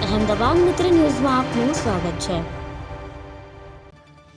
અહેમદાબાદ મિત્ર ન્યૂઝમાં આપનું સ્વાગત છે।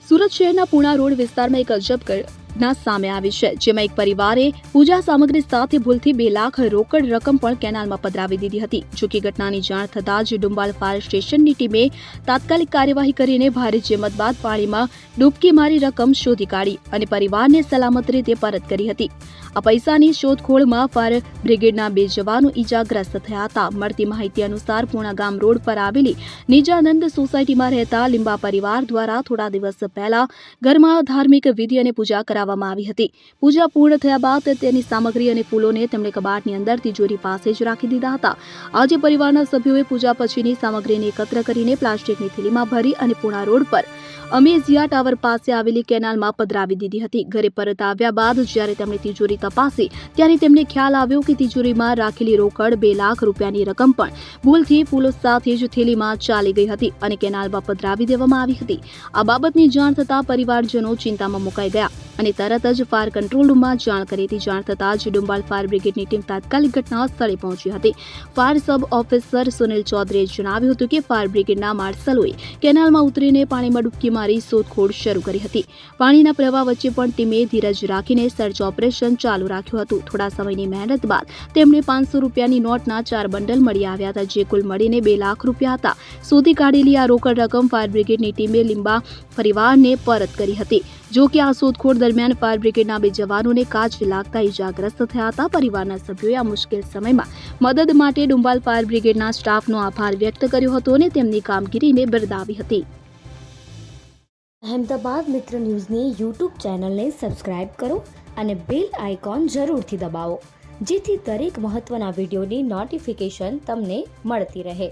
સુરત શહેરના પૂણા રોડ વિસ્તારમાં એક અજબ ઘટના સામે આવી છે, જેમાં એક પરિવારે પૂજા સામગ્રી સાથે ભૂલથી 2 લાખ રોકડ રકમ પણ કેનાલમાં પધરાવી દીધી હતી। જો કે ઘટનાની જાણ થતાં જ ડુંબાલ ફાયર સ્ટેશનની ટીમે તાત્કાલિક કાર્યવાહી કરીને ભારે જહેમત બાદ પાણીમાં ડૂબકી મારી રકમ શોધી કાઢી અને પરિવારને સલામત રીતે પરત કરી હતી। આ પૈસાની શોધખોળમાં ફાયર બ્રિગેડના 2 જવાનો ઈજાગ્રસ્ત થયા હતા। મળતી માહિતી અનુસાર પૂણા ગામ રોડ પર આવેલી નિજાનંદ સોસાયટીમાં રહેતા લીંબા પરિવાર દ્વારા થોડા દિવસ પહેલા ઘરમાં ધાર્મિક વિધિ અને પૂજા કરવામાં આવી હતી। પૂજા પૂર્ણ થયા બાદ તેની સામગ્રી અને ફૂલોને તેમણે કબાટની અંદર તિજોરી પાસે જ રાખી દીધા હતા। આજે પરિવારના સભ્યોએ પૂજા પછીની સામગ્રીને એકત્ર કરીને પ્લાસ્ટિકની થેલીમાં ભરી અને પૂણા રોડ પર અમેઝિયા ટાવર પાસે આવેલી કેનાલમાં પધરાવી દીધી હતી। ઘરે પરત આવ્યા બાદ જ્યારે તેમણે તિજોરી તપાસી ત્યારે તેમને ખ્યાલ આવ્યો કે તિજોરીમાં રાખેલી રોકડ 2 લાખ રૂપિયાની રકમ પણ ભૂલથી ફૂલો સાથે જ થેલીમાં ચાલી ગઈ હતી અને કેનાલમાં પધરાવી દેવામાં આવી હતી। આ બાબતની જાણ થતાં પરિવારજનો ચિંતામાં મુકાઈ ગયા અને તરત જ ફાયર કંટ્રોલ રૂમમાં જાણ કરી હતી। જાણ થતાં જ ડુંબાલ ફાયર બ્રિગેડની ટીમ તાત્કાલિક ઘટના સ્થળે પહોંચી હતી। ફાયર સબ ઓફિસર સુનિલ ચૌધરીએ જણાવ્યું હતું કે ફાયર બ્રિગેડના માર્શલોએ કેનાલમાં ઉતરીને પાણીમાં ડૂબકી મારી શોધખોળ શરૂ કરી હતી। પાણીના પ્રવાહ વચ્ચે પણ ટીમે ધીરજ રાખીને સર્ચ ઓપરેશન ચાલુ રાખ્યું હતું। થોડા સમયની મહેનત બાદ તેમને 500 રૂપિયાની નોટના 4 બંડલ મળી આવ્યા હતા, જે કુલ મળીને 2 લાખ રૂપિયા હતા। શોધી કાઢેલી આ રોકડ રકમ ફાયર બ્રિગેડની ટીમે લીંબા પરિવારને પરત કરી હતી। જો કે આ શોધખોળ દરમિયાન ફાયર બ્રિગેડના 2 જવાનોને કાચ લાગતા ઈજાગ્રસ્ત થયા હતા। પરિવારના સભ્યોએ આ મુશ્કેલ સમયમાં મદદ માટે ડુંબાલ ફાયર બ્રિગેડના સ્ટાફનો આભાર વ્યક્ત કર્યો હતો અને તેમની કામગીરીને બિરદાવી હતી। અહેમદાબાદ મિત્ર ન્યૂઝની યુટ્યુબ ચેનલને સબસ્ક્રાઇબ કરો અને બેલ આઇકોન જરૂરથી દબાવો, જેથી દરેક મહત્વના વિડીયોની નોટિફિકેશન તમને મળતી રહે।